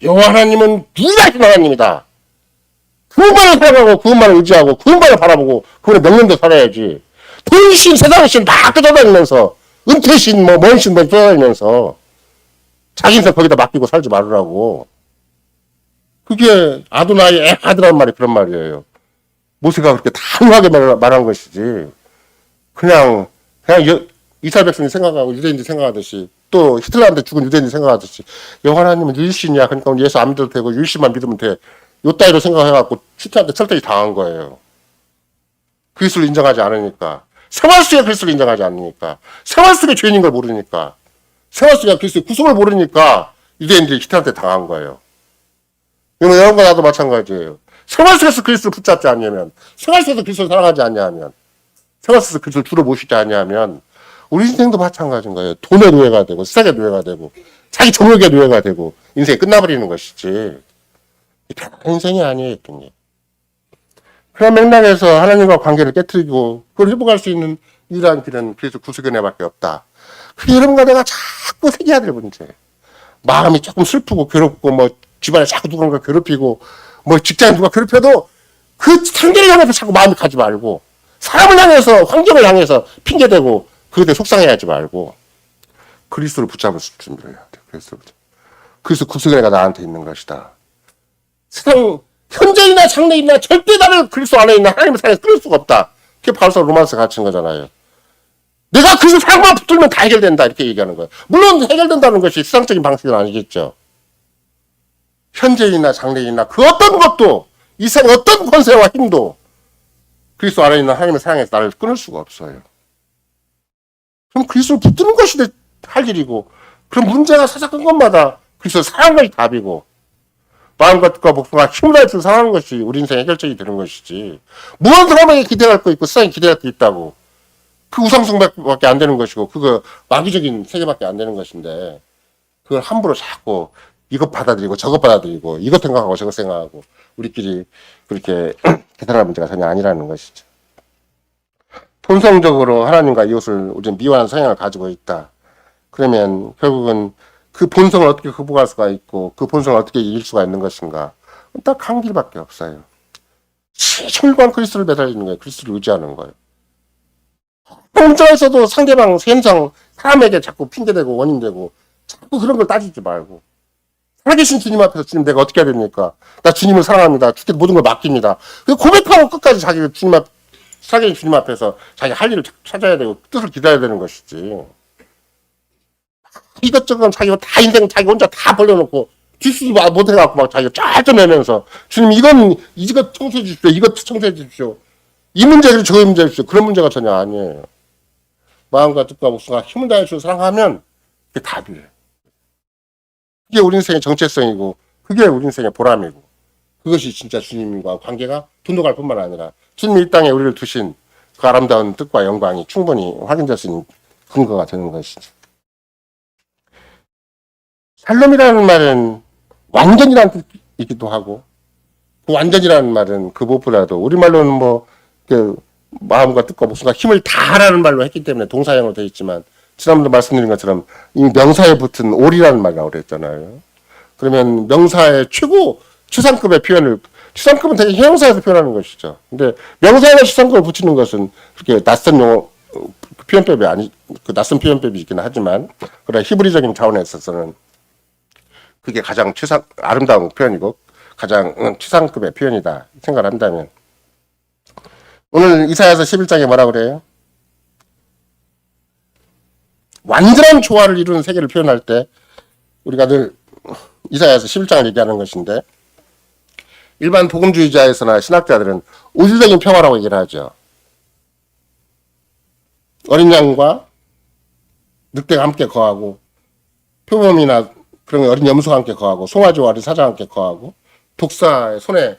[SPEAKER 1] 여호와 하나님은 유일하신 하나님이다. 그분만을 사랑하고 그분만을 의지하고 그분만을 바라보고 그분의 명령대로 살아야지. 돈신 세상의 신 막 쫓아다니면서 은퇴신 뭔신 쫓아다니면서 자기 인생 거기다 맡기고 살지 말으라고. 그게 아도나이 에하드라는 말이 그런 말이에요. 모세가 그렇게 단호하게 말한 것이지. 그냥 이스라엘 백성이 생각하고 유대인들이 생각하듯이, 또 히틀러한테 죽은 유대인들이 생각하듯이 여호와 하나님은 유일신이야, 그러니까 예수 안 믿어도 되고 유일신만 믿으면 돼, 요 따위로 생각해갖고 히틀러한테 철저히 당한 거예요. 그리스도를 인정하지 않으니까, 생활 속에 그리스도를 인정하지 않으니까, 생활 속에 죄인인 걸 모르니까, 생활 속에 그리스도의 구속을 모르니까 유대인들이 히틀러한테 당한 거예요. 이건 여러분과 나도 마찬가지예요. 생활 속에서 그리스도를 붙잡지 않으면, 생활 속에서 그리스도를 사랑하지 않냐면, 생활 속에서 그리스도를 주로 모시지 않냐면 우리 인생도 마찬가지인 거예요. 돈의 노예가 되고 세상의 노예가 되고 자기 정욕의 노예가 되고 인생이 끝나버리는 것이지 편한 인생이 아니에요. 그런 맥락에서 하나님과 관계를 깨트리고 그걸 회복할 수 있는 유일한 길은 그리스도 구속의 은혜밖에 없다. 그게 여러분과 내가 자꾸 새겨야 될 문제예요. 마음이 조금 슬프고 괴롭고 뭐 집안에 자꾸 누군가 괴롭히고 뭐 직장에 누가 괴롭혀도 그 상대를 향해서 자꾸 마음이 가지 말고, 사람을 향해서 환경을 향해서 핑계대고 그것에 속상해하지 말고 그리스도를 붙잡을 준비를 해야 돼. 그리스도 구속의 은혜가 나한테 있는 것이다. 세상 현재이나 장래이나 절대 나를 그리스도 안에 있는 하나님의 사랑에 끊을 수가 없다. 그게 바울서 로마서 가르친 거잖아요. 내가 그래서 사랑만 붙들면 다 해결된다 이렇게 얘기하는 거예요. 물론 해결된다는 것이 세상적인 방식은 아니겠죠. 현재이나 장래이나 그 어떤 것도 이 세상의 어떤 권세와 힘도 그리스도 안에 있는 하나님의 사랑에서 나를 끊을 수가 없어요. 그럼 그리스도를 붙드는 것이 할 일이고, 그럼 문제가 사사건 것마다 그리스도 사랑하는 것이 답이고, 마음과 뜻과 목숨과 힘을 다해서 사랑하는 것이 우리 인생의 해결책이 되는 것이지. 무한 사람에게 기대할 거 있고 세상에 기대할 게 있다고. 그 우상숭배밖에 안 되는 것이고, 그거 마귀적인 세계밖에 안 되는 것인데, 그걸 함부로 자꾸 이것 받아들이고 저것 받아들이고 이것 생각하고 저것 생각하고 우리끼리 그렇게 대단한 문제가 전혀 아니라는 것이죠. 본성적으로 하나님과 이웃을 우리는 미워하는 성향을 가지고 있다. 그러면 결국은 그 본성을 어떻게 극복할 수가 있고 그 본성을 어떻게 이길 수가 있는 것인가? 딱 한 길밖에 없어요. 철관 그리스도를 매달리는 거예요. 그리스도를 의지하는 거예요. 문제에서도 상대방 현상 사람에게 자꾸 핑계대고 원인되고 자꾸 그런 걸 따지지 말고 살아계신 주님 앞에서 주님 내가 어떻게 해야 됩니까? 나 주님을 사랑합니다. 주께 모든 걸 맡깁니다. 고백하고 끝까지 자기 주님 앞 살아계신 주님 앞에서 자기 할 일을 찾아야 되고 뜻을 기다려야 되는 것이지. 이것저것 자기가 다 인생 자기 혼자 다 벌려놓고 주시지 못해갖고 막 자기가 짤짤내면서 주님 이것 청소해 주십시오. 이것 청소해 주십시오. 이 문제를 저 문제 주십시오. 그런 문제가 전혀 아니에요. 마음과 뜻과 목숨과 힘을 다해 주고 사랑하면 그게 답이에요. 그게 우리 인생의 정체성이고 그게 우리 인생의 보람이고 그것이 진짜 주님과 관계가 돈독할 뿐만 아니라 주님이 이 땅에 우리를 두신 그 아름다운 뜻과 영광이 충분히 확인될 수 있는 근거가 되는 것이죠. 샬롬이라는 말은 완전이라는 뜻이기도 하고 그 완전이라는 말은 그 무엇보다도 우리말로는 그 마음과 뜻과 목숨과 힘을 다하라는 말로 했기 때문에 동사형으로 되어 있지만 지난번에 말씀드린 것처럼 이 명사에 붙은 올이라는 말이라고 그랬잖아요. 그러면 명사의 최상급의 표현을 최상급은 되게 형용사에서 표현하는 것이죠. 근데 명사에 최상급을 붙이는 것은 그렇게 낯선 용어 표현법이 그 낯선 표현법이 있기는 하지만 그런 히브리적인 차원에 있어서는 그게 가장 아름다운 표현이고 가장 최상급의 표현이다 생각을 한다면 오늘 이사야서 11장에 뭐라 그래요? 완전한 조화를 이루는 세계를 표현할 때 우리가 늘 이사야서 11장을 얘기하는 것인데 일반 복음주의자에서나 신학자들은 우주적인 평화라고 얘기를 하죠. 어린 양과 늑대가 함께 거하고 표범이나 그런 어린 염소가 함께 거하고 송아지와 어린 사자가 함께 거하고 독사의 손에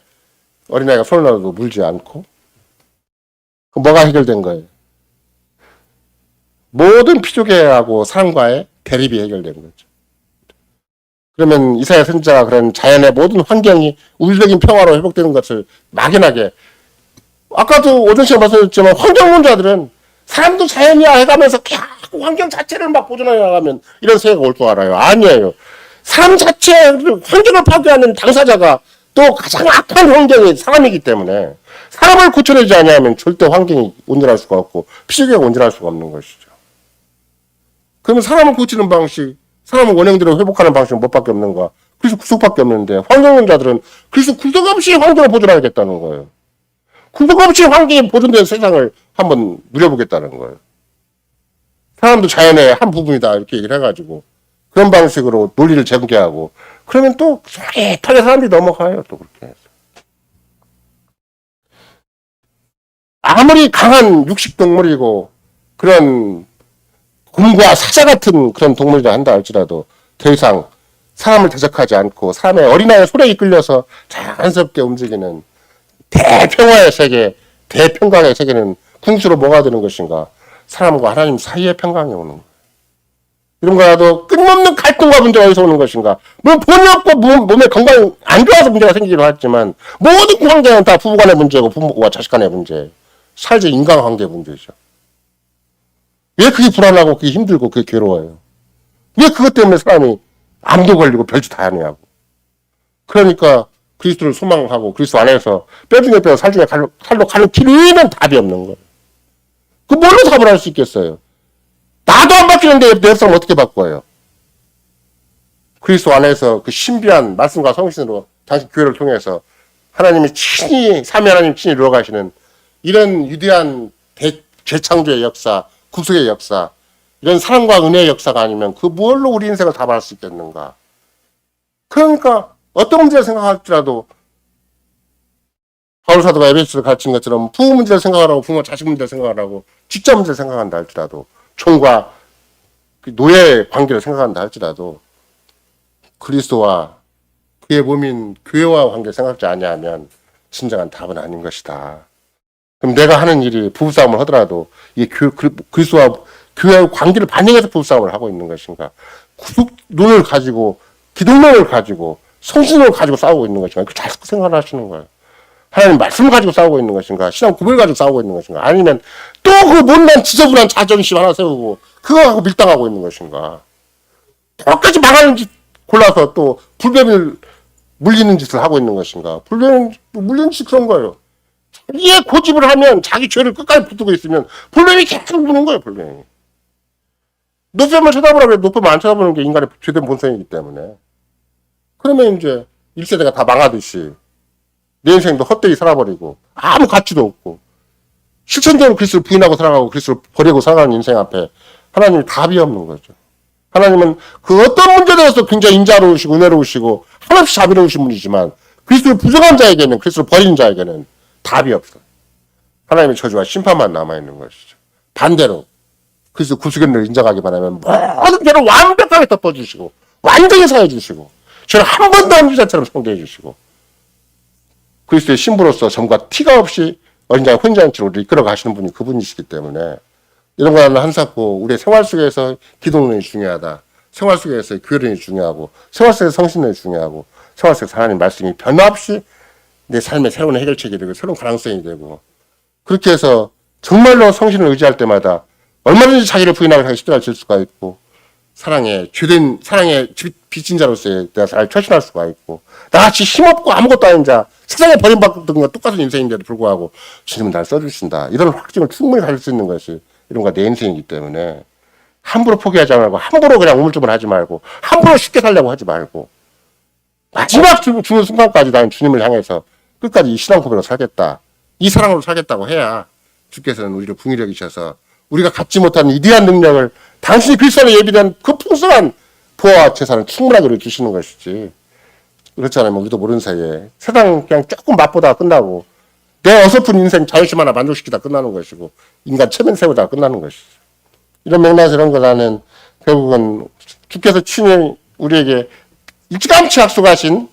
[SPEAKER 1] 어린아이가 손을 넣어도 물지 않고 뭐가 해결된 거예요? 모든 피조개하고 사람과의 대립이 해결된 거죠. 그러면 이사야 선지자가 그런 자연의 모든 환경이 우주적인 평화로 회복되는 것을 막연하게 아까도 오전 시간에 말씀드렸지만 환경론자들은 사람도 자연이야 해가면서 환경 자체를 막 보존해 나가면 이런 세계가 올 줄 알아요. 아니에요. 사람 자체 환경을 파괴하는 당사자가 또 가장 악한 환경이 사람이기 때문에 사람을 고쳐내지 않으면 절대 환경이 온전할 수가 없고 피조개가 온전할 수가 없는 것이죠. 그러면 사람을 고치는 방식, 사람을 원형대로 회복하는 방식은 뭐밖에 없는가? 그래서 구속밖에 없는데 환경론자들은 그래서 구속 없이 환경을 보존하겠다는 거예요. 구속 없이 환경이 보존된 세상을 한번 누려보겠다는 거예요. 사람도 자연의 한 부분이다 이렇게 얘기를 해가지고 그런 방식으로 논리를 전개하고 그러면 또 솔깃하게 사람들이 넘어가요. 또 그렇게 해서. 아무리 강한 육식동물이고 그런 곰과 사자 같은 그런 동물이라 한다 할지라도 더 이상 사람을 대적하지 않고 사람의 어린아이의 손에 이끌려서 자연스럽게 움직이는 대평화의 세계, 대평강의 세계는 궁수로 뭐가 되는 것인가? 사람과 하나님 사이의 평강이 오는 거예요. 이런 거라도 끊임없는 갈등과 문제가 어디서 오는 것인가? 물론 본의 없고 몸에 건강이 안 좋아서 문제가 생기기도 하지만 모든 관계는 다 부부간의 문제고 부모와 자식 간의 문제, 사회적 인간관계의 문제죠. 왜 그게 불안하고 그게 힘들고 그게 괴로워요? 왜 그것 때문에 사람이 암도 걸리고 별짓 다 하냐고. 그러니까 그리스도를 소망하고 그리스도 안에서 뼈 중에 뼈, 살 중에 살로 가는 길은 답이 없는 거예요. 그 뭘로 답을 할 수 있겠어요? 나도 안 바뀌는데 내 역사를 어떻게 바꿔요? 그리스도 안에서 그 신비한 말씀과 성신으로 당신 교회를 통해서 하나님이 친히 삼위 하나님 친히 이루어가시는 이런 위대한 재창조의 역사, 구속의 역사, 이런 사랑과 은혜의 역사가 아니면 그 무엇로 우리 인생을 다 말할 수 있겠는가. 그러니까 어떤 문제를 생각할지라도 바울 사도가 에베소서를 가르친 것처럼 부모 문제를 생각하라고, 부모 자식 문제를 생각하라고, 직장 문제를 생각한다 할지라도, 총과 노예의 관계를 생각한다 할지라도 그리스도와 그의 몸인 교회와 관계를 생각하지 아니하면 진정한 답은 아닌 것이다. 그럼 내가 하는 일이 부부싸움을 하더라도 이 그리스도와 교회의 관계를 반영해서 부부싸움을 하고 있는 것인가? 구속론을 가지고, 기독론을 가지고, 성신론을 가지고 싸우고 있는 것인가? 그 잘 생각을 하시는 거예요. 하나님 말씀을 가지고 싸우고 있는 것인가? 신앙 고백을 가지고 싸우고 있는 것인가? 아니면 또 그 못난 지저분한 자존심 하나 세우고 그거 갖고 밀당하고 있는 것인가? 똑같이 망하는 짓 골라서 또 불뱀을 물리는 짓을 하고 있는 것인가? 불뱀 물리는 짓 그런 거예요. 자기의 고집을 하면 자기 죄를 끝까지 붙들고 있으면 불뱀이 계속 무는 거예요. 불뱀이. 노뱀을 쳐다보라고 해도 노뱀을 안 쳐다보는 게 인간의 죄된 본성이기 때문에. 그러면 이제 1세대가 다 망하듯이 내 인생도 헛되이 살아버리고 아무 가치도 없고 실천적으로 그리스도를 부인하고 살아가고 그리스도를 버리고 살아가는 인생 앞에 하나님이 답이 없는 거죠. 하나님은 그 어떤 문제에 대해서 굉장히 인자로우시고 은혜로우시고 한없이 자비로우신 분이지만 그리스도를 부정한 자에게는, 그리스도를 버리는 자에게는 답이 없어요. 하나님의 저주와 심판만 남아있는 것이죠. 반대로 그리스도 구속의 은혜를 인정하기만 하면 모든 죄를 완벽하게 덮어주시고 완전히 사해주시고 죄를 한 번도 안 주자처럼 성대해 주시고 그리스도의 신부로서 점과 티가 없이 어린 자의 혼자인치로 우리를 이끌어 가시는 분이 그분이시기 때문에 이런 거는 한사코 우리의 생활 속에서 기도론이 중요하다. 생활 속에서 교회론이 중요하고 생활 속에서 성신론이 중요하고 생활 속에서 하나님 말씀이 변함없이 내 삶의 새로운 해결책이 되고 새로운 가능성이 되고 그렇게 해서 정말로 성신을 의지할 때마다 얼마든지 자기를 부인하고 시대가 질 수가 있고 죄된 사랑의 빚진 자로서의 내가 잘 처신할 수가 있고 나같이 힘없고 아무것도 아닌 자 세상에 버림받은 것과 똑같은 인생인데도 불구하고 주님은 날 써주신다. 이런 확증을 충분히 가질 수 있는 것이 이런 거 내 인생이기 때문에 함부로 포기하지 말고 함부로 그냥 우물쭈물하지 말고 함부로 쉽게 살려고 하지 말고 마지막 죽는 순간까지 나는 주님을 향해서 끝까지 이 신앙 고백으로 살겠다. 이 사랑으로 살겠다고 해야 주께서는 우리를 궁히 여기셔서 우리가 갖지 못한 위대한 능력을 당신이 그리스도로 예비된 그 풍성한 부와 재산을 충분하게 우리 주시는 것이지. 그렇지 않으면 우리도 모르는 사이에 세상 그냥 조금 맛보다가 끝나고 내 어설픈 인생 자존심 하나 만족시키다 끝나는 것이고 인간 체면 세우다가 끝나는 것이죠. 이런 맥락에서 이런 거 나는 결국은 주께서 친히 우리에게 일찌감치 약속하신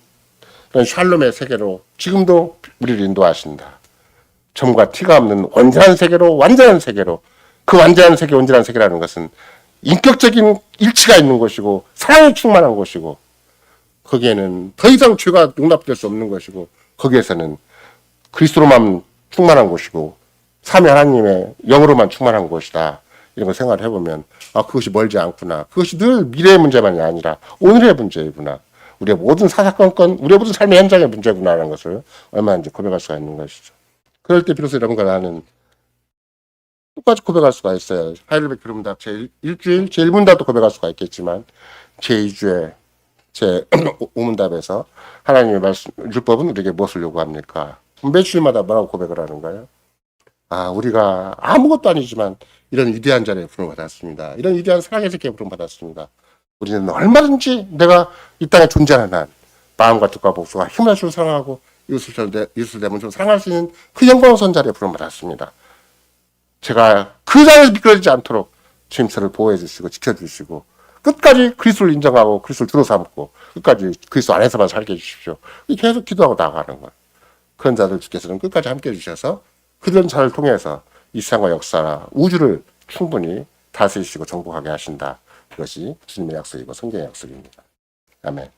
[SPEAKER 1] 그런 샬롬의 세계로 지금도 우리를 인도하신다. 점과 티가 없는 온전한 세계로, 완전한 세계로. 그 완전한 세계, 온전한 세계라는 것은 인격적인 일치가 있는 것이고 사랑이 충만한 것이고 거기에는 더 이상 죄가 용납될 수 없는 것이고 거기에서는 그리스도로만 충만한 것이고 삼위 하나님의 영으로만 충만한 것이다. 이런 걸 생각을 해보면 그것이 멀지 않구나. 그것이 늘 미래의 문제만이 아니라 오늘의 문제이구나. 우리의 모든 사사건건, 우리의 모든 삶의 현장의 문제구나라는 것을 얼마든지 고백할 수가 있는 것이죠. 그럴 때 비로소 이런 걸 나는 똑같이 고백할 수가 있어요. 하이델베르크 교리문답 제1주일, 제1문답도 고백할 수가 있겠지만 제2주에 제5문답에서 하나님의 말씀, 율법은 우리에게 무엇을 요구합니까? 매주일마다 뭐라고 고백을 하는가요? 우리가 아무것도 아니지만 이런 위대한 자리에 부름을 받았습니다. 이런 위대한 사랑의 세계에 부름을 받았습니다. 우리는 얼마든지 내가 이 땅에 존재하는 한 마음과 뜻과 목소리와 힘을 주로 사랑하고 이웃을 내 몸처럼 사랑할 수 있는 그 영광스러운 자리에 부름을 받았습니다. 제가 그 자리에서 미끄러지지 않도록 주님처를 보호해 주시고 지켜주시고 끝까지 그리스도를 인정하고 그리스도를 주로 삼고 끝까지 그리스도 안에서만 살게 해주십시오. 계속 기도하고 나아가는 거예요. 그런 자들 주께서는 끝까지 함께 해주셔서 그런 자를 통해서 이 세상과 역사나 우주를 충분히 다스리시고 정복하게 하신다. 그것이 주님의 약속이고 성경의 약속입니다. 아멘.